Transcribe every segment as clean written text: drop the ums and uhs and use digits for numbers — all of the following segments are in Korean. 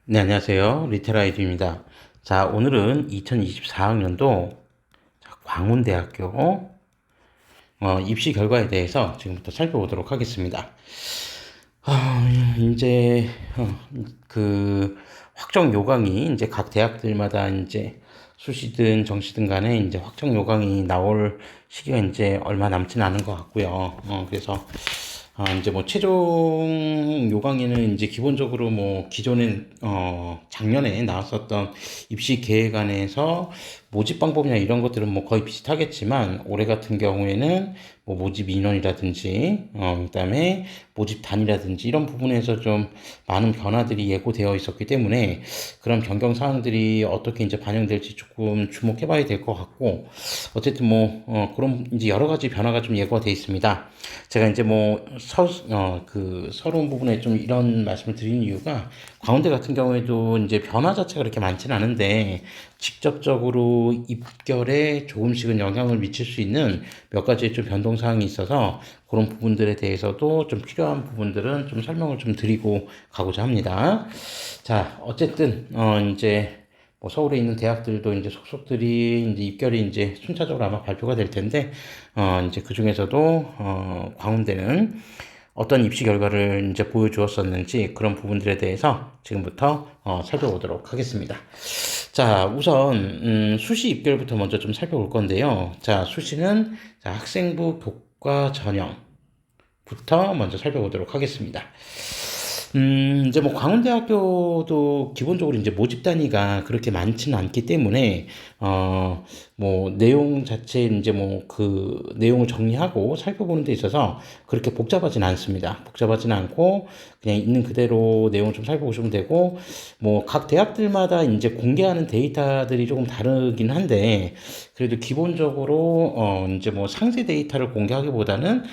네, 안녕하세요. 리테라이드입니다. 자, 오늘은 2024학년도 광운대학교 입시 결과에 대해서 지금부터 살펴보도록 하겠습니다. 이제 그 확정 요강이 이제 각 대학들마다 이제 수시든 정시든 간에 이제 확정 요강이 나올 시기가 이제 얼마 남지는 않은 것 같고요. 그래서 이제 뭐 최종 요강에는 이제 기본적으로 뭐 기존엔 작년에 나왔었던 입시 계획안에서 모집 방법이나 이런 것들은 뭐 거의 비슷하겠지만 올해 같은 경우에는 뭐 모집 인원이라든지 그다음에 모집 단위라든지 이런 부분에서 좀 많은 변화들이 예고되어 있었기 때문에 그런 변경 사항들이 어떻게 이제 반영될지 조금 주목해 봐야 될 것 같고 어쨌든 뭐 그런 이제 여러 가지 변화가 좀 예고가 되어 있습니다. 제가 이제 뭐 서러운 부분에 좀 이런 말씀을 드리는 이유가 광운대 같은 경우에도 이제 변화 자체가 그렇게 많지는 않은데 직접적으로 입결에 조금씩은 영향을 미칠 수 있는 몇 가지의 좀 변동 사항이 있어서 그런 부분들에 대해서도 좀 필요한 부분들은 좀 설명을 좀 드리고 가고자 합니다. 자, 어쨌든 이제 뭐 서울에 있는 대학들도 이제 속속들이 이제 입결이 이제 순차적으로 아마 발표가 될 텐데 이제 그 중에서도 광운대는 어떤 입시 결과를 이제 보여주었었는지 그런 부분들에 대해서 지금부터 살펴보도록 하겠습니다. 자, 우선 수시 입결부터 먼저 좀 살펴볼 건데요. 자, 수시는 자, 학생부 교과 전형부터 먼저 살펴보도록 하겠습니다. 이제 뭐 광운대학교도 기본적으로 이제 모집 단위가 그렇게 많지는 않기 때문에, 뭐 내용 자체 이제 뭐 그 내용을 정리하고 살펴보는 데 있어서 그렇게 복잡하진 않습니다. 복잡하진 않고 그냥 있는 그대로 내용을 좀 살펴보시면 되고, 뭐 각 대학들마다 이제 공개하는 데이터들이 조금 다르긴 한데, 그래도 기본적으로, 이제 뭐 상세 데이터를 공개하기보다는,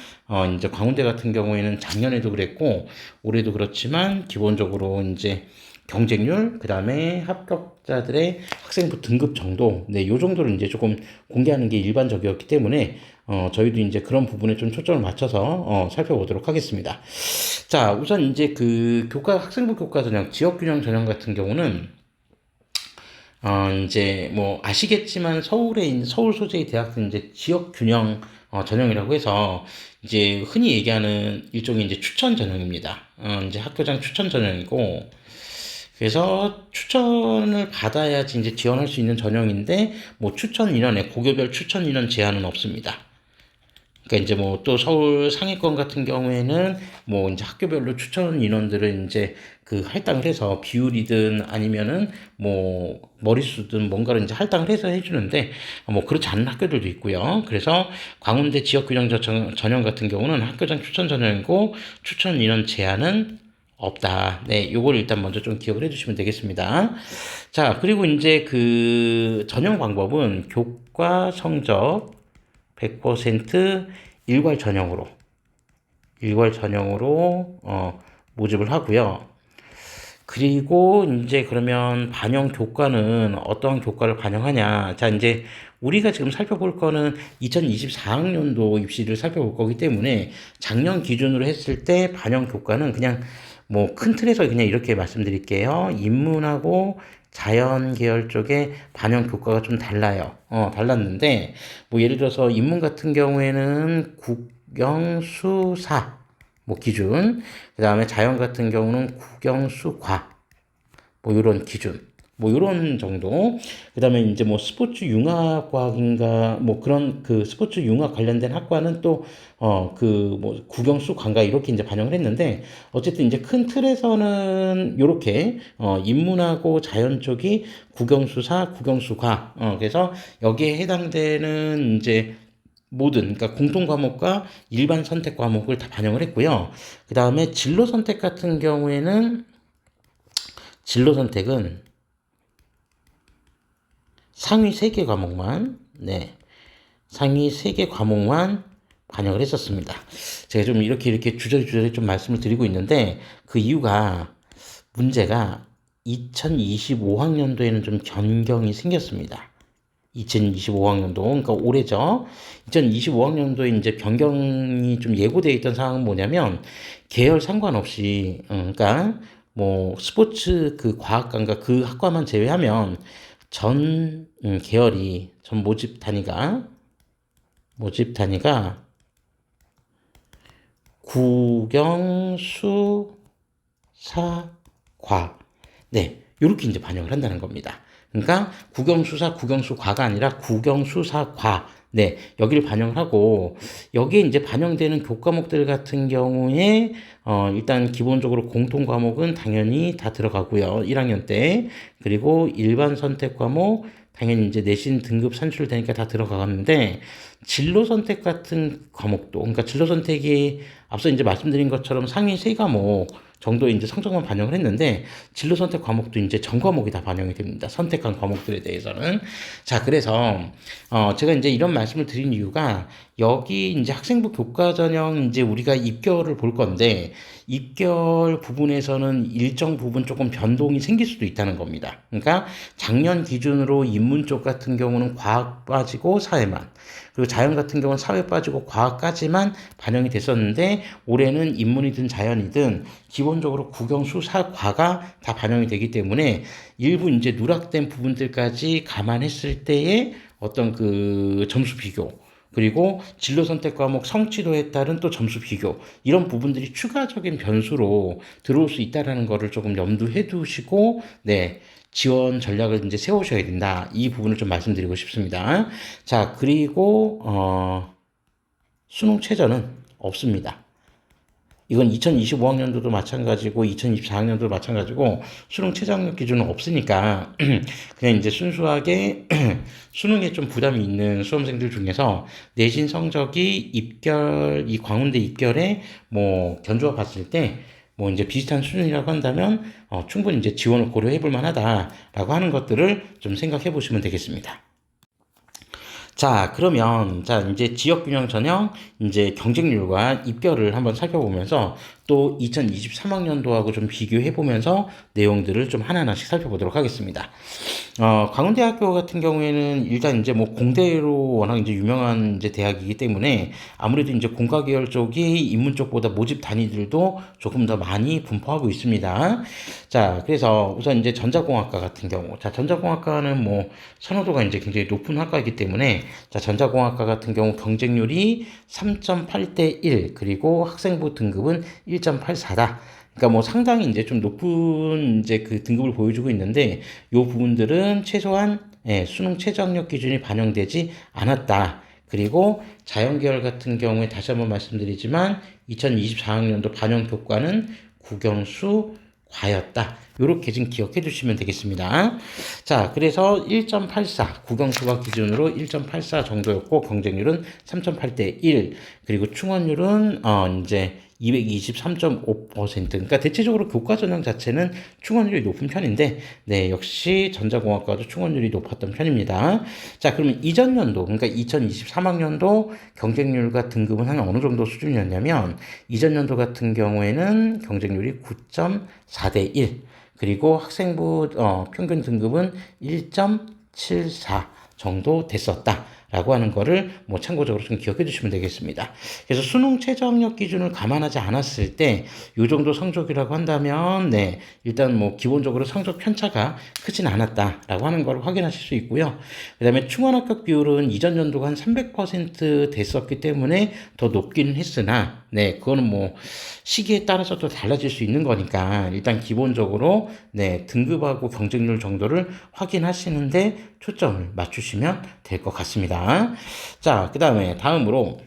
이제 광운대 같은 경우에는 작년에도 그랬고, 올해도 그렇지만 기본적으로 이제 경쟁률, 그 다음에 합격자들의 학생부 등급 정도, 네, 요 정도를 이제 조금 공개하는 게 일반적이었기 때문에, 저희도 이제 그런 부분에 좀 초점을 맞춰서, 살펴보도록 하겠습니다. 자, 우선 이제 그 학생부 교과 전형, 지역균형 전형 같은 경우는, 이제 뭐 아시겠지만 서울 소재의 대학은 이제 지역균형 전형이라고 해서 이제 흔히 얘기하는 일종의 이제 추천 전형입니다. 이제 학교장 추천 전형이고, 그래서 추천을 받아야지 이제 지원할 수 있는 전형인데, 뭐 추천 인원에 고교별 추천 인원 제한은 없습니다. 그러니까 이제 뭐 또 서울 상위권 같은 경우에는 뭐 이제 학교별로 추천 인원들을 이제 그 할당을 해서 비율이든 아니면은 뭐 머릿수든 뭔가를 이제 할당을 해서 해주는데 뭐 그렇지 않은 학교들도 있고요. 그래서 광운대 지역균형 전형 같은 경우는 학교장 추천 전형이고 추천 인원 제한은 없다. 네, 요걸 일단 먼저 좀 기억을 해주시면 되겠습니다. 자, 그리고 이제 그 전형 방법은 교과 성적 100% 일괄 전형으로 모집을 하고요. 그리고 이제 그러면 반영 교과는 어떠한 교과를 반영하냐? 자, 이제 우리가 지금 살펴볼 거는 2024학년도 입시를 살펴볼 거기 때문에 작년 기준으로 했을 때 반영 교과는 그냥 뭐 큰 틀에서 그냥 이렇게 말씀드릴게요. 인문하고 자연 계열 쪽에 반영 교과가 좀 달라요. 달랐는데, 뭐 예를 들어서 인문 같은 경우에는 국영수사, 뭐 기준, 그 다음에 자연 같은 경우는 국영수과, 뭐 이런 기준, 뭐 이런 정도. 그 다음에 이제 뭐 스포츠 융합과학인가, 뭐 그런 그 스포츠 융합 관련된 학과는 또, 그 뭐 국영수 관가 이렇게 이제 반영을 했는데, 어쨌든 이제 큰 틀에서는 요렇게, 인문하고 자연 쪽이 국영수사, 국영수과, 그래서 여기에 해당되는 이제 모든, 그러니까 공통 과목과 일반 선택 과목을 다 반영을 했고요. 그 다음에 진로 선택 같은 경우에는 진로 선택은 상위 3개 과목만, 네, 상위 3개 과목만 반영을 했었습니다. 제가 좀 이렇게 주저리 좀 말씀을 드리고 있는데 그 이유가 문제가 2025학년도에는 좀 변경이 생겼습니다. 2025학년도, 그러니까 올해죠. 2025학년도에 이제 변경이 좀 예고되어 있던 사항은 뭐냐면, 계열 상관없이, 그러니까, 뭐 스포츠 그 과학과인가 그 학과만 제외하면 전 계열이 전 모집 단위가 국영수사과 네 요렇게 이제 반영을 한다는 겁니다. 그러니까 국영수사, 국영수과가 아니라 국영수사과 네 여기를 반영을 하고 여기에 이제 반영되는 교과목들 같은 경우에 일단 기본적으로 공통 과목은 당연히 다 들어가고요. 1학년 때 그리고 일반 선택 과목 당연히 이제 내신 등급 산출되니까 다 들어가는데 진로 선택 같은 과목도 그러니까 진로 선택이 앞서 이제 말씀드린 것처럼 상위 세 과목 정도의 이제 성적만 반영을 했는데 진로 선택 과목도 이제 전 과목이 다 반영이 됩니다. 선택한 과목들에 대해서는. 자, 그래서 제가 이제 이런 말씀을 드린 이유가 여기 이제 학생부 교과 전형 이제 우리가 입결을 볼 건데 입결 부분에서는 일정 부분 조금 변동이 생길 수도 있다는 겁니다. 그러니까 작년 기준으로 인문 쪽 같은 경우는 과학 빠지고 사회만 그리고 자연 같은 경우는 사회 빠지고 과학까지만 반영이 됐었는데 올해는 인문이든 자연이든 기본적으로 국영수사과가 다 반영이 되기 때문에 일부 이제 누락된 부분들까지 감안했을 때의 어떤 그 점수 비교 그리고 진로 선택 과목 성취도에 따른 또 점수 비교 이런 부분들이 추가적인 변수로 들어올 수 있다라는 거를 조금 염두해 두시고 네. 지원 전략을 이제 세우셔야 된다. 이 부분을 좀 말씀드리고 싶습니다. 자, 그리고 수능 최저는 없습니다. 이건 2025학년도도 마찬가지고 2024학년도도 마찬가지고 수능 최저학력 기준은 없으니까 그냥 이제 순수하게 수능에 좀 부담이 있는 수험생들 중에서 내신 성적이 입결 이 광운대 입결에 뭐 견주어 봤을 때 뭐 이제 비슷한 수준이라고 한다면 충분히 이제 지원을 고려해 볼 만하다라고 하는 것들을 좀 생각해 보시면 되겠습니다. 자, 그러면 자 이제 지역균형 전형 이제 경쟁률과 입결을 한번 살펴보면서 또 2023학년도하고 좀 비교해 보면서 내용들을 좀 하나하나씩 살펴보도록 하겠습니다. 광운대학교 같은 경우에는 일단 이제 뭐 공대로 워낙 이제 유명한 이제 대학이기 때문에 아무래도 이제 공과 계열 쪽이 인문 쪽보다 모집 단위들도 조금 더 많이 분포하고 있습니다. 자, 그래서 우선 이제 전자공학과 같은 경우, 자, 전자공학과는 뭐 선호도가 이제 굉장히 높은 학과이기 때문에 자, 전자공학과 같은 경우 경쟁률이 3.8대 1, 그리고 학생부 등급은 1.84다. 그러니까 뭐 상당히 이제 좀 높은 이제 그 등급을 보여주고 있는데 요 부분들은 최소한 수능 최저학력 기준이 반영되지 않았다. 그리고 자연계열 같은 경우에 다시 한번 말씀드리지만 2024학년도 반영 교과는 국영수 과였다. 요렇게 좀 기억해 주시면 되겠습니다. 자, 그래서 1.84 국영수가 기준으로 1.84 정도였고 경쟁률은 3.8대 1 그리고 충원율은 이제 223.5% 그러니까 대체적으로 교과 전형 자체는 충원율이 높은 편인데 네 역시 전자공학과도 충원율이 높았던 편입니다. 자 그러면 이전 연도 그러니까 2023학년도 경쟁률과 등급은 한 어느 정도 수준이었냐면 이전 연도 같은 경우에는 경쟁률이 9.4대 1 그리고 학생부 평균 등급은 1.74 정도 됐었다. 라고 하는 거를 뭐 참고적으로 좀 기억해 주시면 되겠습니다. 그래서 수능 최저학력 기준을 감안하지 않았을 때 이 정도 성적이라고 한다면 네 일단 뭐 기본적으로 성적 편차가 크진 않았다라고 하는 걸 확인하실 수 있고요. 그 다음에 충원 합격 비율은 이전 연도가 한 300% 됐었기 때문에 더 높기는 했으나 네 그거는 뭐 시기에 따라서 또 달라질 수 있는 거니까 일단 기본적으로 네 등급하고 경쟁률 정도를 확인하시는데 초점을 맞추시면 될 것 같습니다. 자, 그 다음에 다음으로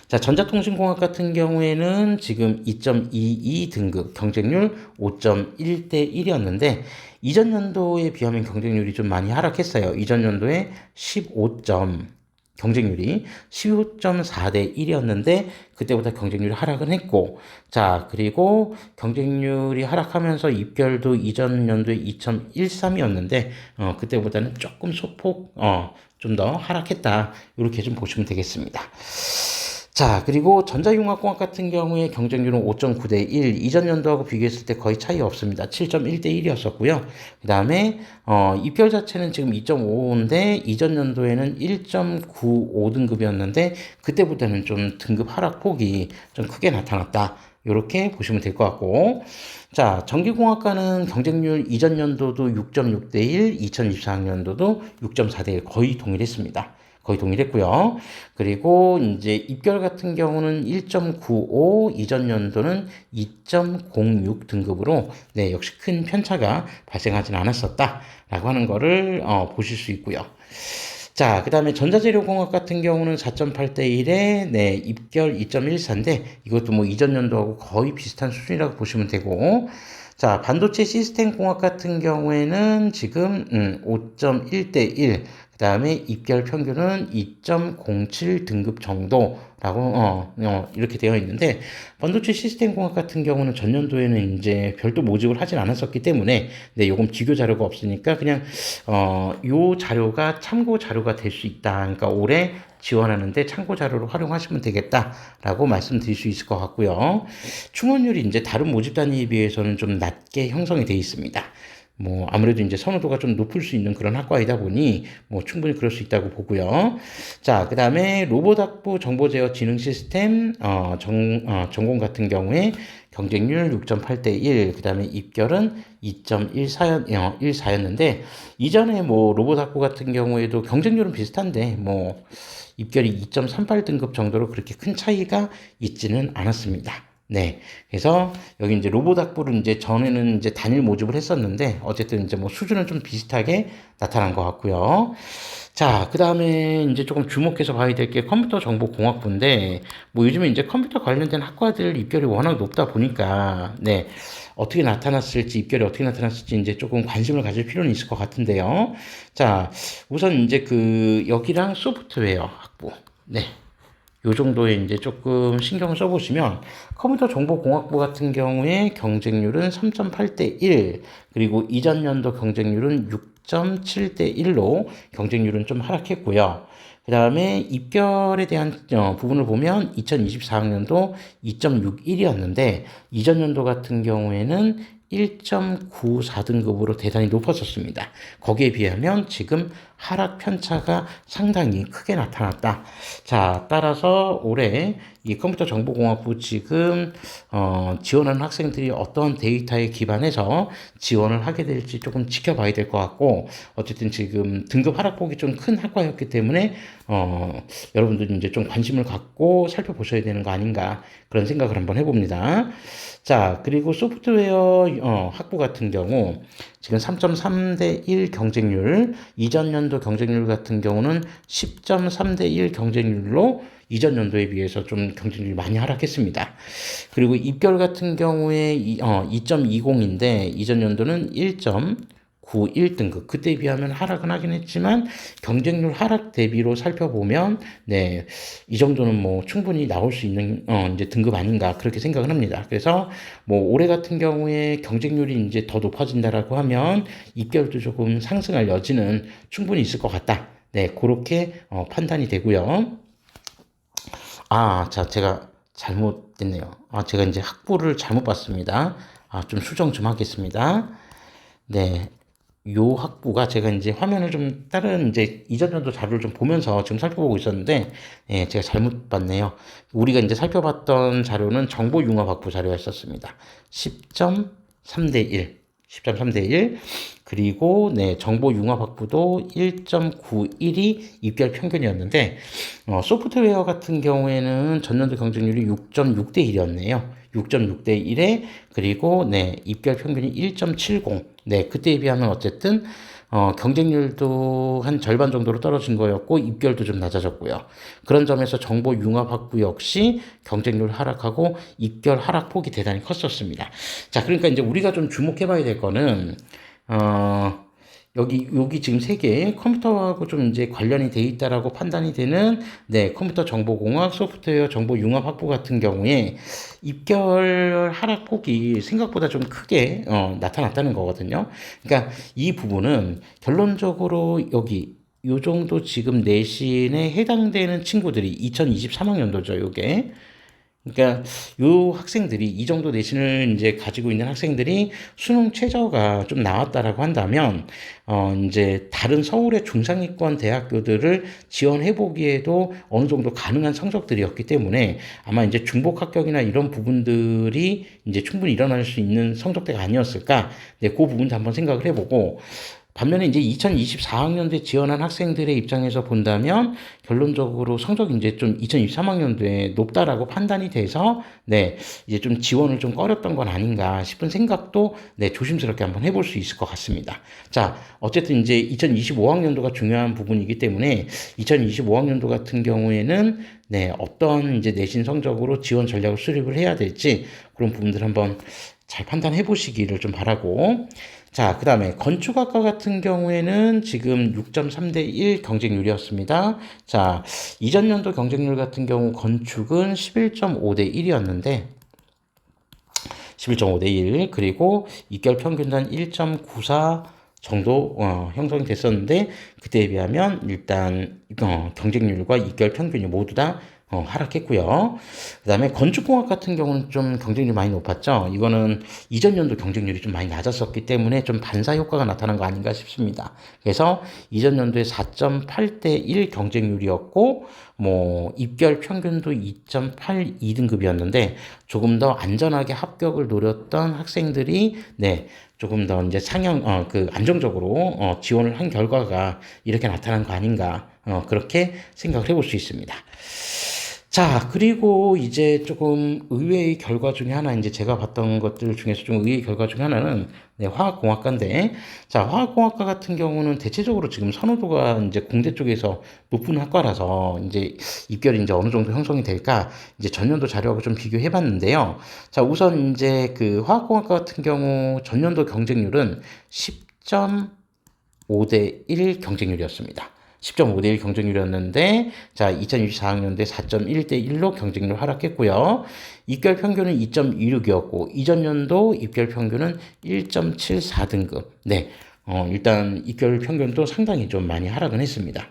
자, 전자통신공학 같은 경우에는 지금 2.22 등급 경쟁률 5.1대 1이었는데 이전 연도에 비하면 경쟁률이 좀 많이 하락했어요. 이전 연도에 15점 경쟁률이 15.4대 1이었는데 그때보다 경쟁률이 하락은 했고 자 그리고 경쟁률이 하락하면서 입결도 이전 연도에 2.13이었는데 그때보다는 조금 소폭 좀 더 하락했다 이렇게 좀 보시면 되겠습니다. 자, 그리고 전자융합공학 같은 경우에 경쟁률은 5.9 대 1, 이전 연도하고 비교했을 때 거의 차이 없습니다. 7.1 대 1이었었고요. 그 다음에 입결 자체는 지금 2.5인데 이전 연도에는 1.95등급이었는데 그때보다는 좀 등급 하락폭이 좀 크게 나타났다. 이렇게 보시면 될 것 같고, 자, 전기공학과는 경쟁률 이전 연도도 6.6 대 1, 2024학년도도 6.4 대 1 거의 동일했습니다. 거의 동일했고요. 그리고 이제 입결 같은 경우는 1.95, 이전 연도는 2.06 등급으로 네, 역시 큰 편차가 발생하진 않았었다라고 하는 거를 보실 수 있고요. 자, 그 다음에 전자재료공학 같은 경우는 4.8 대 1에 네, 입결 2.14인데 이것도 뭐 이전 연도하고 거의 비슷한 수준이라고 보시면 되고, 자, 반도체 시스템 공학 같은 경우에는 지금 5.1 대 1, 그 다음에 입결 평균은 2.07 등급 정도라고 이렇게 되어 있는데, 반도체 시스템 공학 같은 경우는 전년도에는 이제 별도 모집을 하진 않았었기 때문에 네, 요건 비교 자료가 없으니까 그냥 요 자료가 참고 자료가 될 수 있다. 그러니까 올해 지원하는데 참고 자료로 활용하시면 되겠다라고 말씀드릴 수 있을 것 같고요. 충원율이 이제 다른 모집 단위에 비해서는 좀 낮게 형성이 되어 있습니다. 뭐 아무래도 이제 선호도가 좀 높을 수 있는 그런 학과이다 보니 뭐 충분히 그럴 수 있다고 보고요. 자, 그다음에 로봇학부 정보 제어 지능 시스템 전공 같은 경우에 경쟁률 6.8 대 1, 그다음에 입결은 2.14였는데 이전에 뭐 로봇학부 같은 경우에도 경쟁률은 비슷한데 뭐 입결이 2.38 등급 정도로 그렇게 큰 차이가 있지는 않았습니다. 네. 그래서 여기 이제 로봇 학부를 이제 전에는 이제 단일 모집을 했었는데 어쨌든 이제 뭐 수준은 좀 비슷하게 나타난 것 같고요. 자, 그 다음에 이제 조금 주목해서 봐야 될 게 컴퓨터 정보 공학부인데 뭐 요즘에 이제 컴퓨터 관련된 학과들 입결이 워낙 높다 보니까 네. 어떻게 나타났을지, 입결이 어떻게 나타났을지 이제 조금 관심을 가질 필요는 있을 것 같은데요. 자, 우선 이제 그 여기랑 소프트웨어 학부. 네. 요 정도에 이제 조금 신경을 써보시면 컴퓨터 정보공학부 같은 경우에 경쟁률은 3.8 대 1, 그리고 이전 연도 경쟁률은 6.7 대 1로 경쟁률은 좀 하락했고요. 그 다음에 입결에 대한 부분을 보면 2024학년도 2.61이었는데 이전 연도 같은 경우에는 1.94등급으로 대단히 높았었습니다. 거기에 비하면 지금 하락 편차가 상당히 크게 나타났다. 자, 따라서 올해 이 컴퓨터 정보공학부 지금 지원하는 학생들이 어떠한 데이터에 기반해서 지원을 하게 될지 조금 지켜봐야 될 것 같고, 어쨌든 지금 등급 하락폭이 좀 큰 학과였기 때문에 여러분들이 이제 좀 관심을 갖고 살펴보셔야 되는 거 아닌가 그런 생각을 한번 해봅니다. 자, 그리고 소프트웨어 학부 같은 경우 지금 3.3 대 1 경쟁률, 이전 연도 경쟁률 같은 경우는 10.3 대 1 경쟁률로 이전 연도에 비해서 좀 경쟁률이 많이 하락했습니다. 그리고 입결 같은 경우에 2.20인데 이전 연도는 1.91등급. 그때에 비하면 하락은 하긴 했지만 경쟁률 하락 대비로 살펴보면 네, 이 정도는 뭐 충분히 나올 수 있는 이제 등급 아닌가 그렇게 생각을 합니다. 그래서 뭐 올해 같은 경우에 경쟁률이 이제 더 높아진다라고 하면 입결도 조금 상승할 여지는 충분히 있을 것 같다. 네, 그렇게 판단이 되고요. 아, 자, 제가 잘못됐네요. 아, 제가 이제 학부를 잘못 봤습니다. 아, 좀 수정 좀 하겠습니다. 네. 요 학부가 제가 이제 화면을 좀 다른 이제 이전 연도 자료를 좀 보면서 지금 살펴보고 있었는데, 예, 제가 잘못 봤네요. 우리가 이제 살펴봤던 자료는 정보융합학부 자료였었습니다. 10.3 대 1. 10.3 대 1. 그리고, 네, 정보융합학부도 1.91이 입결 평균이었는데, 소프트웨어 같은 경우에는 전년도 경쟁률이 6.6 대 1이었네요. 6.6 대 1에, 그리고, 네, 입결 평균이 1.70. 네, 그때에 비하면 어쨌든, 경쟁률도 한 절반 정도로 떨어진 거였고, 입결도 좀 낮아졌고요. 그런 점에서 정보 융합학부 역시 경쟁률 하락하고, 입결 하락폭이 대단히 컸었습니다. 자, 그러니까 이제 우리가 좀 주목해 봐야 될 거는, 어, 여기 지금 세 개 컴퓨터하고 좀 이제 관련이 돼 있다라고 판단이 되는 네, 컴퓨터 정보공학, 소프트웨어 정보 융합 학부 같은 경우에 입결 하락폭이 생각보다 좀 크게 나타났다는 거거든요. 그러니까 이 부분은 결론적으로 여기 요 정도 지금 내신에 해당되는 친구들이 2023학년도죠, 요게. 그러니까 요 학생들이 이 정도 내신을 이제 가지고 있는 학생들이 수능 최저가 좀 나왔다라고 한다면 이제 다른 서울의 중상위권 대학교들을 지원해 보기에도 어느 정도 가능한 성적들이었기 때문에 아마 이제 중복 합격이나 이런 부분들이 이제 충분히 일어날 수 있는 성적대가 아니었을까? 네, 그 부분도 한번 생각을 해보고 반면에 이제 2024학년도에 지원한 학생들의 입장에서 본다면 결론적으로 성적이 이제 좀 2023학년도에 높다라고 판단이 돼서 네, 이제 좀 지원을 좀 꺼렸던 건 아닌가 싶은 생각도 네, 조심스럽게 한번 해볼 수 있을 것 같습니다. 자, 어쨌든 이제 2025학년도가 중요한 부분이기 때문에 2025학년도 같은 경우에는 네, 어떤 이제 내신 성적으로 지원 전략을 수립을 해야 될지 그런 부분들 한번 잘 판단해 보시기를 좀 바라고 자, 그 다음에 건축학과 같은 경우에는 지금 6.3대 1 경쟁률이었습니다. 자, 이전 연도 경쟁률 같은 경우 건축은 11.5대 1이었는데 11.5대 1 그리고 입결 평균단 1.94 정도 형성이 됐었는데 그때에 비하면 일단 경쟁률과 입결 평균이 모두 다 하락했고요. 그 다음에 건축공학 같은 경우는 좀 경쟁률이 많이 높았죠. 이거는 이전 연도 경쟁률이 좀 많이 낮았었기 때문에 좀 반사 효과가 나타난 거 아닌가 싶습니다. 그래서 이전 연도에 4.8대 1 경쟁률이었고, 뭐, 입결 평균도 2.82등급이었는데, 조금 더 안전하게 합격을 노렸던 학생들이, 네, 조금 더 이제 안정적으로, 지원을 한 결과가 이렇게 나타난 거 아닌가, 그렇게 생각을 해볼 수 있습니다. 자, 그리고 이제 조금 의외의 결과 중에 하나, 이제 제가 봤던 것들 중에서 좀 의외의 결과 중에 하나는, 네, 화학공학과인데, 자, 화학공학과 같은 경우는 대체적으로 지금 선호도가 이제 공대 쪽에서 높은 학과라서, 이제 입결이 이제 어느 정도 형성이 될까, 이제 전년도 자료하고 좀 비교해 봤는데요. 자, 우선 이제 그 화학공학과 같은 경우 전년도 경쟁률은 10.5대 1 경쟁률이었습니다. 10.5대 1 경쟁률이었는데, 자, 2024학년도에 4.1대 1로 경쟁률 하락했고요. 입결 평균은 2.26이었고, 이전 연도 입결 평균은 1.74등급. 네. 일단 입결 평균도 상당히 좀 많이 하락은 했습니다.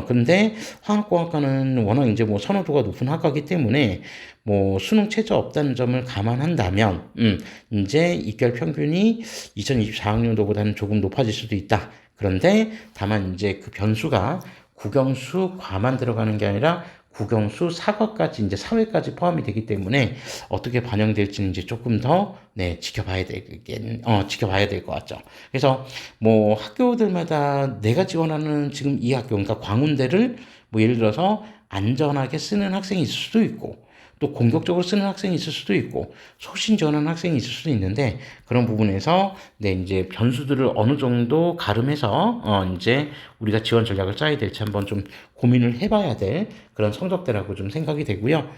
근데 화학공학과는 워낙 이제 뭐 선호도가 높은 학과이기 때문에 뭐 수능 최저 없다는 점을 감안한다면, 이제 입결 평균이 2024학년도보다는 조금 높아질 수도 있다. 그런데 다만 이제 그 변수가 국영수 과만 들어가는 게 아니라 국영수 사과까지 이제 사회까지 포함이 되기 때문에 어떻게 반영될지는 이제 조금 더 네, 지켜봐야 될 것 같죠. 그래서 뭐 학교들마다 내가 지원하는 지금 이 학교, 그러니까 광운대를 뭐 예를 들어서 안전하게 쓰는 학생이 있을 수도 있고 또 공격적으로 쓰는 학생이 있을 수도 있고 소신 지원하는 학생이 있을 수도 있는데 그런 부분에서 네 이제 변수들을 어느 정도 가름해서 이제 우리가 지원 전략을 짜야 될지 한번 좀 고민을 해봐야 될 그런 성적대라고 좀 생각이 되고요.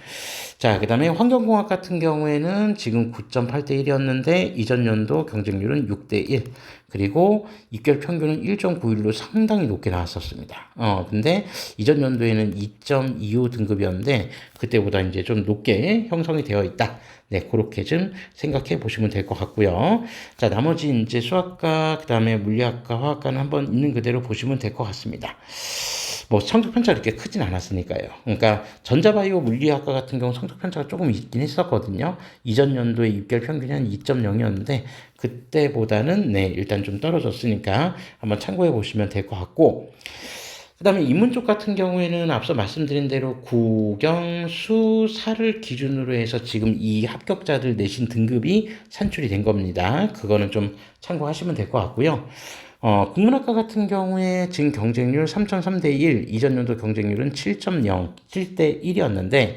자, 그 다음에 환경공학 같은 경우에는 지금 9.8대 1이었는데 이전 연도 경쟁률은 6대 1 그리고 입결 평균은 1.91로 상당히 높게 나왔었습니다. 근데 이전 연도에는 2.25 등급이었는데 그때보다 이제 좀 높게 형성이 되어 있다. 네, 그렇게 좀 생각해 보시면 될 것 같고요. 자, 나머지 이제 수학과, 그 다음에 물리학과, 화학과는 한번 있는 그대로 보시면 될 것 같습니다. 뭐 성적 편차가 이렇게 크진 않았으니까요. 그러니까 전자바이오 물리학과 같은 경우 성적 편차가 조금 있긴 했었거든요. 이전 연도에 입결 평균이 한 2.0이었는데 그때보다는 네, 일단 좀 떨어졌으니까 한번 참고해 보시면 될 것 같고 그 다음에 인문 쪽 같은 경우에는 앞서 말씀드린 대로 국영수사를 기준으로 해서 지금 이 합격자들 내신 등급이 산출이 된 겁니다. 그거는 좀 참고하시면 될 것 같고요. 국문학과 같은 경우에 지금 경쟁률 3.3대 1, 이전 연도 경쟁률은 7.0, 7대 1이었는데,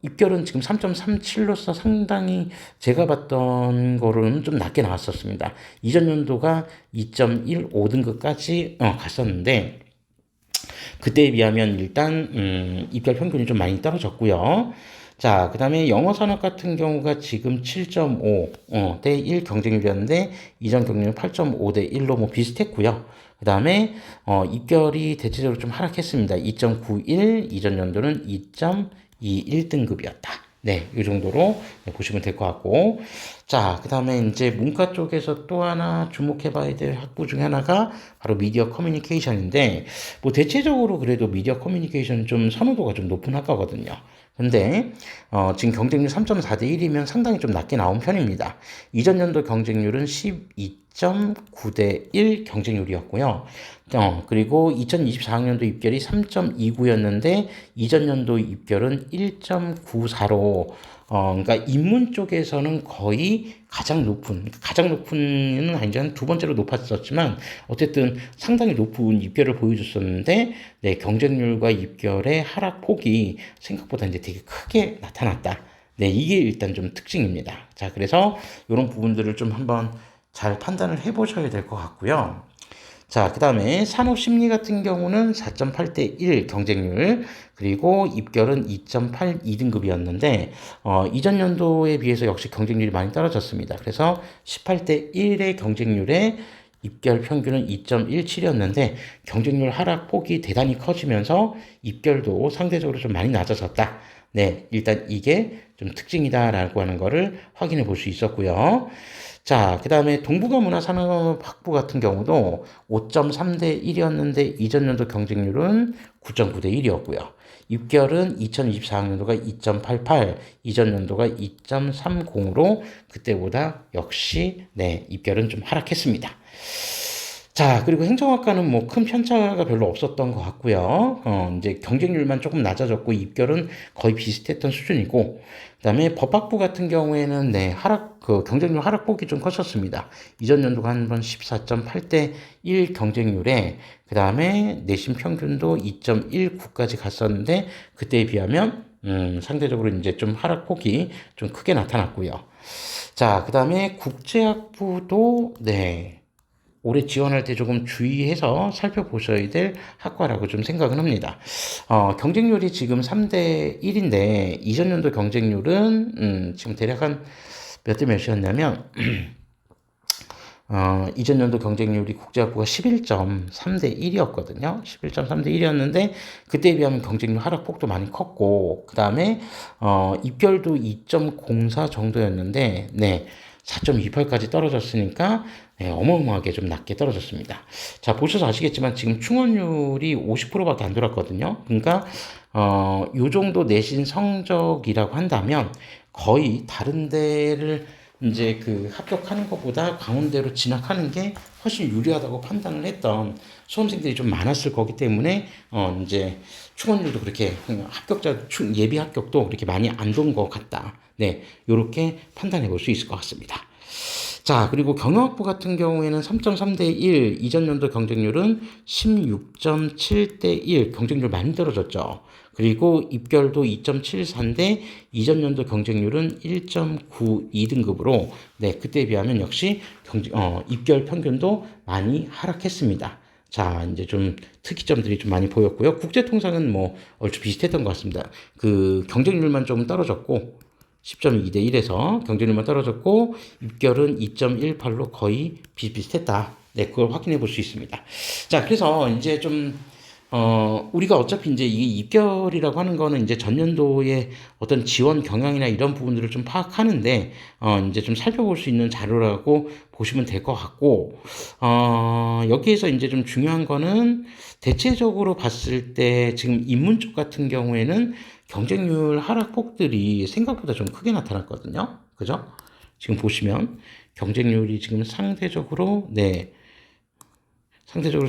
입결은 지금 3.37로서 상당히 제가 봤던 거로는 좀 낮게 나왔었습니다. 이전 연도가 2.15등급까지 갔었는데, 그때에 비하면 일단, 입결 평균이 좀 많이 떨어졌고요. 자, 그 다음에 영어 산업 같은 경우가 지금 7.5, 대 1 경쟁률이었는데, 이전 경쟁률 8.5대 1로 뭐 비슷했고요. 그 다음에, 입결이 대체적으로 좀 하락했습니다. 2.91, 이전 연도는 2.21등급이었다. 네, 이 정도로 네, 보시면 될 것 같고. 자, 그 다음에 이제 문과 쪽에서 또 하나 주목해 봐야 될 학부 중에 하나가 바로 미디어 커뮤니케이션인데, 뭐 대체적으로 그래도 미디어 커뮤니케이션 좀 선호도가 좀 높은 학과거든요. 근데, 지금 경쟁률 3.4대 1이면 상당히 좀 낮게 나온 편입니다. 이전 연도 경쟁률은 12.9대 1 경쟁률이었고요. 그리고 2024학년도 입결이 3.29였는데 이전 연도 입결은 1.94로 그러니까 인문 쪽에서는 거의 가장 높은은 아니지만 두 번째로 높았었지만 어쨌든 상당히 높은 입결을 보여줬었는데 네, 경쟁률과 입결의 하락폭이 생각보다 이제 되게 크게 나타났다. 네, 이게 일단 좀 특징입니다. 자, 그래서 이런 부분들을 좀 한번 잘 판단을 해보셔야 될 것 같고요. 자, 그 다음에 산업심리 같은 경우는 4.8대 1 경쟁률, 그리고 입결은 2.82등급이었는데, 이전 연도에 비해서 역시 경쟁률이 많이 떨어졌습니다. 그래서 18대 1의 경쟁률에 입결 평균은 2.17이었는데, 경쟁률 하락폭이 대단히 커지면서 입결도 상대적으로 좀 많이 낮아졌다. 네, 일단 이게 좀 특징이다라고 하는 거를 확인해 볼 수 있었고요. 자, 그 다음에 동북아 문화산업학부 같은 경우도 5.3대 1이었는데 이전 연도 경쟁률은 9.9대 1이었고요. 입결은 2024학년도가 2.88, 이전 연도가 2.30으로 그때보다 역시 네, 입결은 좀 하락했습니다. 자, 그리고 행정학과는 뭐 큰 편차가 별로 없었던 것 같고요. 이제 경쟁률만 조금 낮아졌고 입결은 거의 비슷했던 수준이고, 그다음에 법학부 같은 경우에는 네, 경쟁률 하락폭이 좀 컸었습니다. 이전 연도가 한 번 14.8대 1 경쟁률에 그다음에 내신 평균도 2.19까지 갔었는데 그때에 비하면 상대적으로 이제 좀 하락폭이 좀 크게 나타났고요. 자, 그다음에 국제학부도 네. 올해 지원할 때 조금 주의해서 살펴보셔야 될 학과라고 좀 생각은 합니다. 경쟁률이 지금 3대 1인데, 이전 연도 경쟁률은, 지금 대략 한 몇 대 몇이었냐면, 이전 연도 경쟁률이 국제학부가 11.3대 1이었거든요. 11.3대 1이었는데, 그때에 비하면 경쟁률 하락폭도 많이 컸고, 그 다음에, 입결도 2.04 정도였는데, 네. 4.28까지 떨어졌으니까 네, 어마어마하게 좀 낮게 떨어졌습니다. 자, 보셔서 아시겠지만 지금 충원율이 50%밖에 안 돌았거든요. 그러니까 요 정도 내신 성적이라고 한다면 거의 다른 데를 이제 그 합격하는 것보다 강원대로 진학하는 게 훨씬 유리하다고 판단을 했던 수험생들이 좀 많았을 거기 때문에 이제 충원율도 그렇게 예비 합격도 그렇게 많이 안 돈 것 같다. 네, 요렇게 판단해 볼 수 있을 것 같습니다. 자, 그리고 경영학부 같은 경우에는 3.3대 1, 이전 연도 경쟁률은 16.7대 1, 경쟁률 많이 떨어졌죠. 그리고 입결도 2.74인데 이전 연도 경쟁률은 1.92등급으로 네, 그때에 비하면 역시 입결 평균도 많이 하락했습니다. 자, 이제 좀 특이점들이 좀 많이 보였고요. 국제통상은 뭐 얼추 비슷했던 것 같습니다. 그 경쟁률만 좀 떨어졌고 10.2대 1에서 경쟁률만 떨어졌고 입결은 2.18로 거의 비슷비슷했다. 네, 그걸 확인해 볼 수 있습니다. 자, 그래서 이제 좀 우리가 어차피 이제 이 입결이라고 하는 거는 이제 전년도의 어떤 지원 경향이나 이런 부분들을 좀 파악하는데, 이제 좀 살펴볼 수 있는 자료라고 보시면 될 것 같고, 여기에서 이제 좀 중요한 거는 대체적으로 봤을 때 지금 인문 쪽 같은 경우에는 경쟁률 하락폭들이 생각보다 좀 크게 나타났거든요. 그죠? 지금 보시면 경쟁률이 지금 상대적으로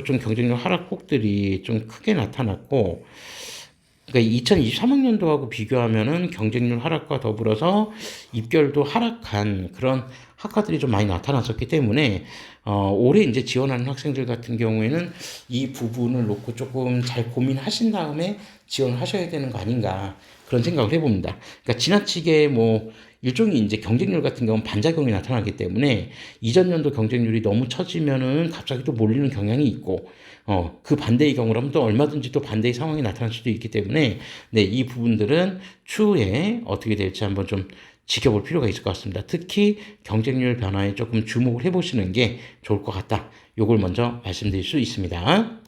좀 경쟁률 하락폭들이 좀 크게 나타났고, 그러니까 2023학년도하고 비교하면은 경쟁률 하락과 더불어서 입결도 하락한 그런 학과들이 좀 많이 나타났었기 때문에 올해 이제 지원하는 학생들 같은 경우에는 이 부분을 놓고 조금 잘 고민하신 다음에 지원을 하셔야 되는 거 아닌가 그런 생각을 해봅니다. 그러니까 지나치게 뭐 일종의 이제 경쟁률 같은 경우는 반작용이 나타나기 때문에 이전 연도 경쟁률이 너무 처지면은 갑자기 또 몰리는 경향이 있고 그 반대의 경우라면 또 얼마든지 또 반대의 상황이 나타날 수도 있기 때문에 네, 이 부분들은 추후에 어떻게 될지 한번 좀 지켜볼 필요가 있을 것 같습니다. 특히 경쟁률 변화에 조금 주목을 해보시는 게 좋을 것 같다. 요걸 먼저 말씀드릴 수 있습니다.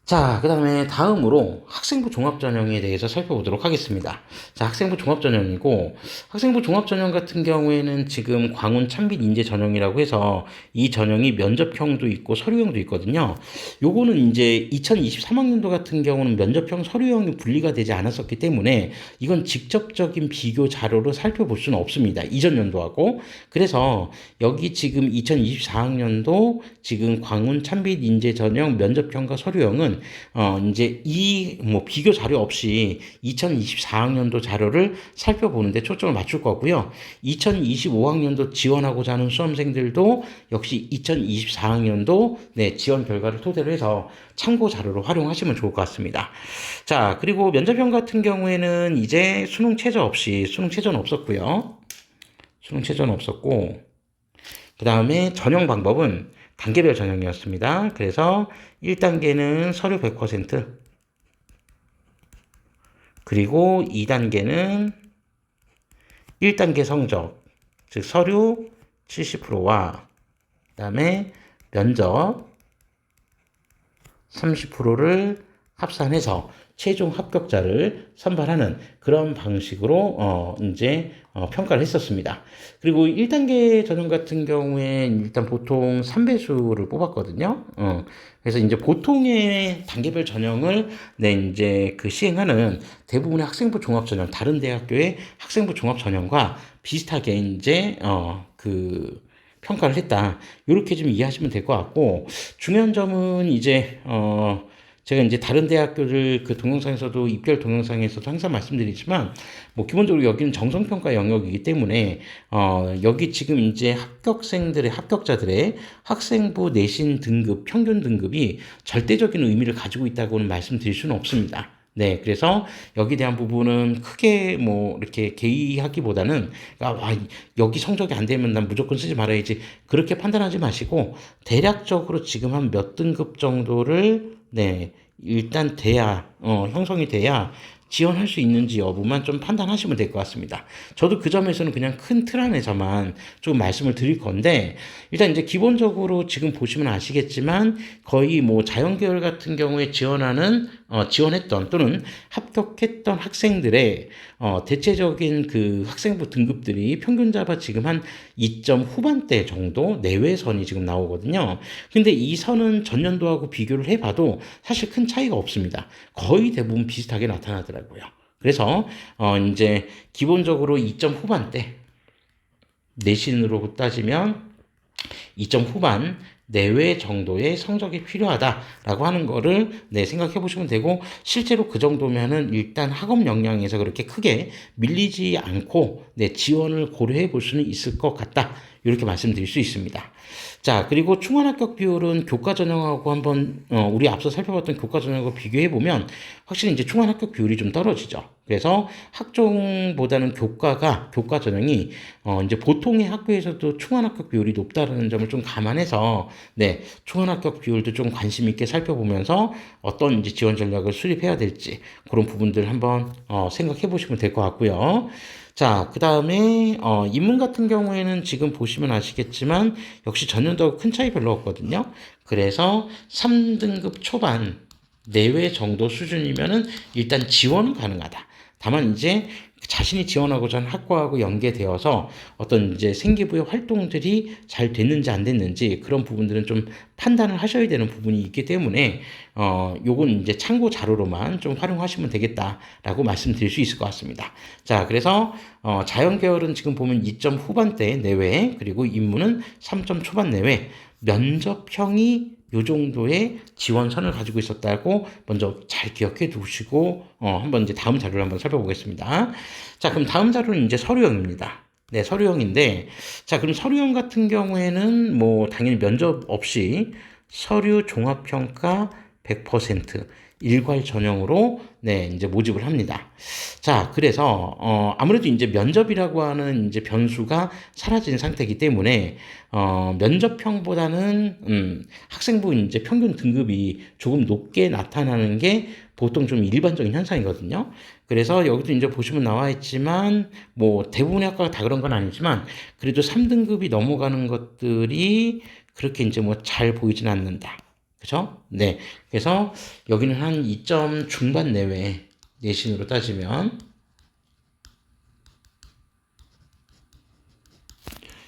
자, 그 다음에 다음으로 학생부 종합전형에 대해서 살펴보도록 하겠습니다. 자, 학생부 종합전형이고, 학생부 종합전형 같은 경우에는 지금 광운 참빛 인재 전형이라고 해서 이 전형이 면접형도 있고 서류형도 있거든요. 요거는 이제 2023학년도 같은 경우는 면접형, 서류형이 분리가 되지 않았었기 때문에 이건 직접적인 비교 자료로 살펴볼 수는 없습니다. 이전 연도하고. 그래서 여기 지금 2024학년도 지금 광운 참빛 인재 전형 면접형과 서류형은 이제 이 뭐 비교 자료 없이 2024학년도 자료를 살펴보는데 초점을 맞출 거고요. 2025학년도 지원하고자 하는 수험생들도 역시 2024학년도 네, 지원 결과를 토대로 해서 참고 자료로 활용하시면 좋을 것 같습니다. 자, 그리고 면접형 같은 경우에는 이제 수능 최저 없이 수능 최저는 없었고요. 수능 최저는 없었고 그 다음에 전형 방법은 단계별 전형이었습니다. 그래서 1단계는 서류 100%, 그리고 2단계는 1단계 성적, 즉 서류 70%와 그 다음에 면접 30%를 합산해서 최종 합격자를 선발하는 그런 방식으로 이제 평가를 했었습니다. 그리고 1단계 전형 같은 경우에 일단 보통 3배수를 뽑았거든요. 그래서 이제 보통의 단계별 전형을 네, 이제 그 시행하는 대부분의 학생부 종합 전형, 다른 대학교의 학생부 종합 전형과 비슷하게 이제 그 평가를 했다. 이렇게 좀 이해하시면 될 것 같고, 중요한 점은 이제 제가 이제 다른 대학교를 그 동영상에서도 입결 동영상에서도 항상 말씀드리지만 뭐 기본적으로 여기는 정성평가 영역이기 때문에 여기 지금 이제 합격자들의 학생부 내신 등급 평균 등급이 절대적인 의미를 가지고 있다고는 말씀드릴 수는 없습니다. 네, 그래서 여기 대한 부분은 크게 뭐 이렇게 개의하기보다는 여기 성적이 안 되면 난 무조건 쓰지 말아야지 그렇게 판단하지 마시고 대략적으로 지금 한 몇 등급 정도를 네, 일단 돼야 형성이 돼야 지원할 수 있는지 여부만 좀 판단하시면 될 것 같습니다. 저도 그 점에서는 그냥 큰 틀 안에서만 좀 말씀을 드릴 건데, 일단 이제 기본적으로 지금 보시면 아시겠지만 거의 뭐 자연계열 같은 경우에 지원했던 또는 합격했던 학생들의 대체적인 그 학생부 등급들이 평균 잡아 지금 한 2점 후반대 정도 내외선이 지금 나오거든요. 근데 이 선은 전년도하고 비교를 해봐도 사실 큰 차이가 없습니다. 거의 대부분 비슷하게 나타나더라고요. 그래서 이제 기본적으로 2점 후반대 내신으로 따지면 2점 후반 내외 정도의 성적이 필요하다라고 하는 거를 네, 생각해 보시면 되고, 실제로 그 정도면은 일단 학업 역량에서 그렇게 크게 밀리지 않고 네, 지원을 고려해 볼 수는 있을 것 같다. 이렇게 말씀드릴 수 있습니다. 자, 그리고 충원 합격 비율은 교과 전형하고 한번 우리 앞서 살펴봤던 교과 전형하고 비교해 보면 확실히 이제 충원 합격 비율이 좀 떨어지죠. 그래서 학종보다는 교과 전형이 이제 보통의 학교에서도 충원 합격 비율이 높다는 점을 좀 감안해서 네, 충원 합격 비율도 좀 관심 있게 살펴보면서 어떤 이제 지원 전략을 수립해야 될지 그런 부분들 한번 생각해 보시면 될 것 같고요. 자, 그 다음에 인문 같은 경우에는 지금 보시면 아시겠지만 역시 전년도하고 큰 차이 별로 없거든요. 그래서 3등급 초반 내외 정도 수준이면은 일단 지원은 가능하다. 다만 이제 자신이 지원하고자 하는 학과하고 연계되어서 어떤 이제 생기부의 활동들이 잘 됐는지 안 됐는지 그런 부분들은 좀 판단을 하셔야 되는 부분이 있기 때문에 요건 이제 참고 자료로만 좀 활용하시면 되겠다라고 말씀드릴 수 있을 것 같습니다. 자, 그래서 자연 계열은 지금 보면 2점 후반대 내외, 그리고 인문은 3점 초반 내외, 면접형이 요 정도의 지원선을 가지고 있었다고 먼저 잘 기억해 두시고 한번 이제 다음 자료를 한번 살펴보겠습니다. 자, 그럼 다음 자료는 이제 서류형입니다. 네, 서류형인데, 자, 그럼 서류형 같은 경우에는 뭐 당연히 면접 없이 서류 종합평가 100% 일괄 전형으로 네, 이제 모집을 합니다. 자, 그래서 아무래도 이제 면접이라고 하는 이제 변수가 사라진 상태이기 때문에 면접형보다는 학생부 이제 평균 등급이 조금 높게 나타나는 게 보통 좀 일반적인 현상이거든요. 그래서 여기도 이제 보시면 나와 있지만 뭐 대부분의 학과가 다 그런 건 아니지만 그래도 3등급이 넘어가는 것들이 그렇게 이제 뭐 잘 보이진 않는다. 그죠? 네. 그래서 여기는 한 2점 중반 내외 내신으로 따지면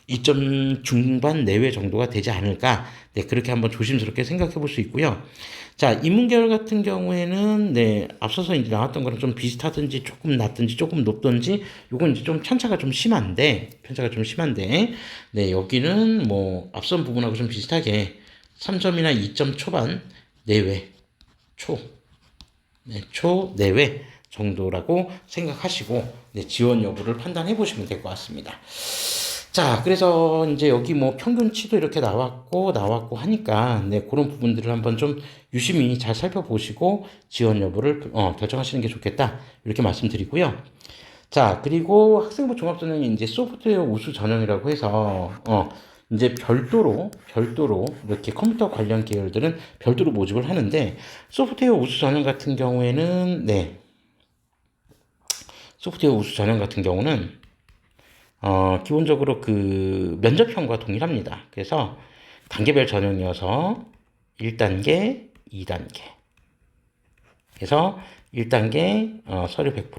2점 중반 내외 정도가 되지 않을까. 네, 그렇게 한번 조심스럽게 생각해 볼 수 있고요. 자, 인문계열 같은 경우에는 네, 앞서서 이제 나왔던 거랑 좀 비슷하든지 조금 낮든지 조금 높든지 요건 이제 좀 편차가 좀 심한데 네, 여기는 뭐 앞선 부분하고 좀 비슷하게 3점이나 2점 초반 내외 초 네, 초 내외 정도라고 생각하시고 네, 지원 여부를 판단해 보시면 될 것 같습니다. 자, 그래서 이제 여기 뭐 평균치도 이렇게 나왔고 하니까 네, 그런 부분들을 한번 좀 유심히 잘 살펴보시고 지원 여부를 결정하시는 게 좋겠다. 이렇게 말씀드리고요. 자, 그리고 학생부 종합전형이 이제 소프트웨어 우수 전형이라고 해서 이제 별도로 이렇게 컴퓨터 관련 계열들은 별도로 모집을 하는데 소프트웨어 우수 전형 같은 경우에는 네, 소프트웨어 우수 전형 같은 경우는 기본적으로 그 면접형과 동일합니다. 그래서 단계별 전형이어서 1단계, 2단계. 그래서 1단계 서류 100%.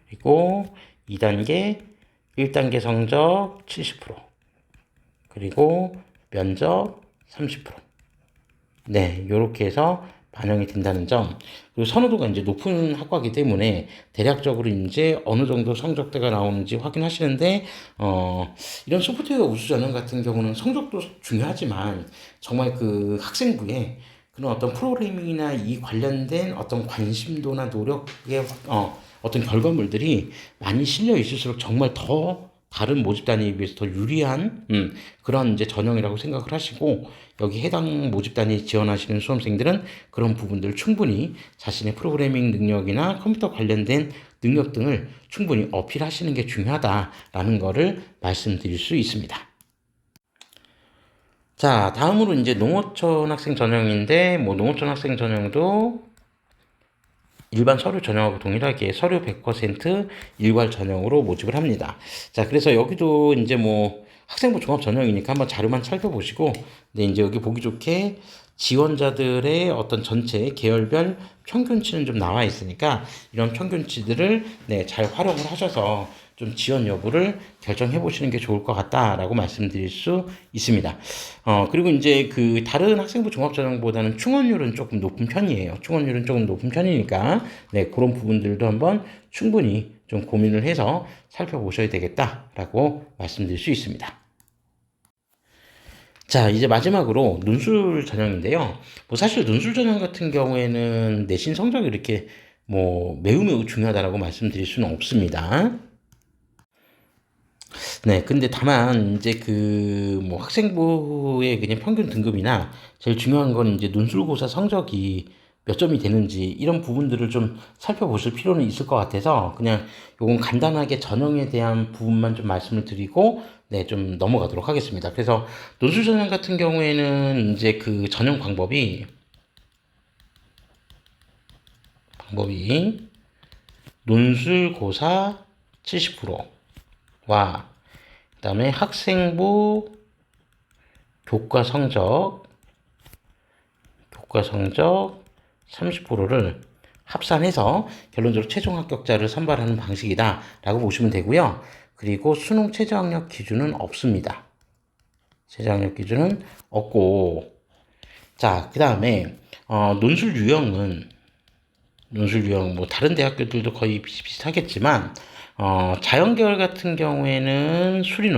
그리고 2단계 1단계 성적 70%. 그리고 면접 30%. 네, 요렇게 해서 반영이 된다는 점. 그리고 선호도가 이제 높은 학과이기 때문에 대략적으로 이제 어느 정도 성적대가 나오는지 확인하시는데, 이런 소프트웨어 우수 전형 같은 경우는 성적도 중요하지만 정말 그 학생부에 그런 어떤 프로그래밍이나 이 관련된 어떤 관심도나 노력의 어떤 결과물들이 많이 실려 있을수록 정말 더 다른 모집단에 비해서 더 유리한 그런 이제 전형이라고 생각을 하시고 여기 해당 모집단에 지원하시는 수험생들은 그런 부분들 충분히 자신의 프로그래밍 능력이나 컴퓨터 관련된 능력 등을 충분히 어필하시는 게 중요하다라는 거를 말씀드릴 수 있습니다. 자, 다음으로 이제 농어촌 학생 전형인데 뭐 농어촌 학생 전형도 일반 서류 전형하고 동일하게 서류 100% 일괄 전형으로 모집을 합니다. 자, 그래서 여기도 이제 뭐 학생부 종합 전형이니까 한번 자료만 살펴보시고, 네, 이제 여기 보기 좋게 지원자들의 어떤 전체 계열별 평균치는 좀 나와 있으니까 이런 평균치들을 네, 잘 활용을 하셔서 좀 지원 여부를 결정해 보시는 게 좋을 것 같다라고 말씀드릴 수 있습니다. 그리고 이제 그 다른 학생부 종합전형보다는 충원율은 조금 높은 편이에요. 충원율은 조금 높은 편이니까 네, 그런 부분들도 한번 충분히 좀 고민을 해서 살펴보셔야 되겠다라고 말씀드릴 수 있습니다. 자, 이제 마지막으로 논술 전형인데요. 뭐 사실 논술 전형 같은 경우에는 내신 성적이 이렇게 뭐 매우 중요하다라고 말씀드릴 수는 없습니다. 네, 근데 다만 이제 그 뭐 학생부의 그냥 평균 등급이나 제일 중요한 건 이제 논술고사 성적이 몇 점이 되는지 이런 부분들을 좀 살펴보실 필요는 있을 것 같아서 그냥 요건 간단하게 전형에 대한 부분만 좀 말씀을 드리고 네, 좀 넘어가도록 하겠습니다. 그래서 논술 전형 같은 경우에는 이제 그 전형 방법이 논술고사 70%와 그다음에 학생부 교과 성적 30%를 합산해서 결론적으로 최종 합격자를 선발하는 방식이다라고 보시면 되고요. 그리고 수능 최저학력 기준은 없습니다. 최저학력 기준은 없고, 자, 그 다음에 논술 유형 뭐 다른 대학교들도 거의 비슷하겠지만 자연계열 같은 경우에는 수리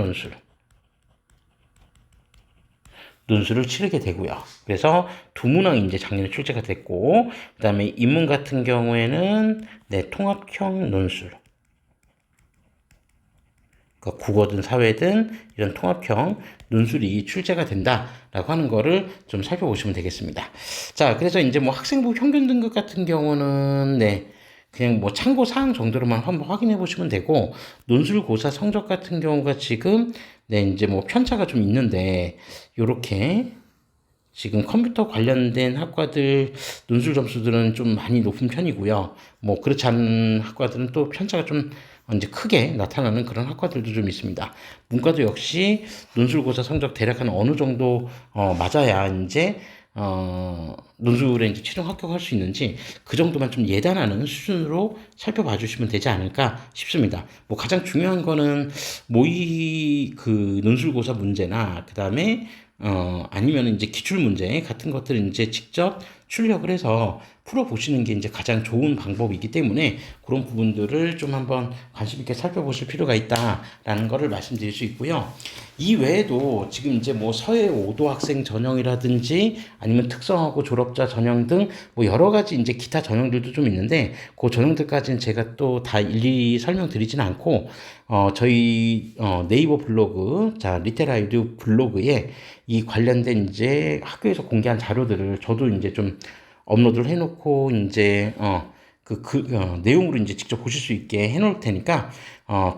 논술을 치르게 되고요. 그래서 두 문항이 이제 작년에 출제가 됐고, 그 다음에 인문 같은 경우에는 네, 통합형 논술. 그러니까 국어든 사회든 이런 통합형 논술이 출제가 된다라고 하는 거를 좀 살펴보시면 되겠습니다. 자, 그래서 이제 뭐 학생부 평균 등급 같은 경우는 네, 그냥 뭐 참고 사항 정도로만 한번 확인해 보시면 되고 논술고사 성적 같은 경우가 지금 네, 이제 뭐 편차가 좀 있는데 요렇게 지금 컴퓨터 관련된 학과들 논술 점수들은 좀 많이 높은 편이고요. 뭐 그렇지 않은 학과들은 또 편차가 좀 이제 크게 나타나는 그런 학과들도 좀 있습니다. 문과도 역시 논술고사 성적 대략 한 어느 정도 맞아야 이제 논술에 이제 최종 합격할 수 있는지 그 정도만 좀 예단하는 수준으로 살펴봐 주시면 되지 않을까 싶습니다. 뭐 가장 중요한 거는 모의 그 논술고사 문제나 그다음에 아니면 이제 기출 문제 같은 것들을 이제 직접 출력을 해서 풀어보시는 게 이제 가장 좋은 방법이기 때문에 그런 부분들을 좀 한번 관심 있게 살펴보실 필요가 있다라는 거를 말씀드릴 수 있고요. 이 외에도 지금 이제 뭐 서해 5도 학생 전형이라든지 아니면 특성화고 졸업자 전형 등 뭐 여러 가지 이제 기타 전형들도 좀 있는데 그 전형들까지는 제가 또 다 일일이 설명드리진 않고 저희 네이버 블로그 자 리테라이드 블로그에 이 관련된 이제 학교에서 공개한 자료들을 저도 이제 좀 업로드를 해놓고 이제 내용으로 이제 직접 보실 수 있게 해놓을 테니까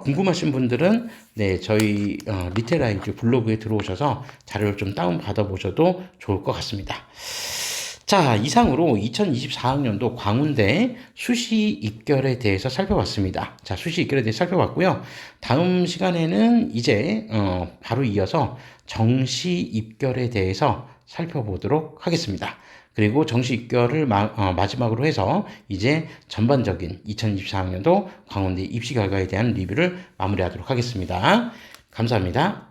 궁금하신 분들은 네 저희 리테라이즈 블로그에 들어오셔서 자료를 좀 다운 받아 보셔도 좋을 것 같습니다. 자, 이상으로 2024학년도 광운대 수시 입결에 대해서 살펴봤습니다. 자, 수시 입결에 대해서 살펴봤고요. 다음 시간에는 이제 바로 이어서 정시 입결에 대해서 살펴보도록 하겠습니다. 그리고 정시 입결을 마지막으로 해서 이제 전반적인 2024학년도 광운대 입시 결과에 대한 리뷰를 마무리하도록 하겠습니다. 감사합니다.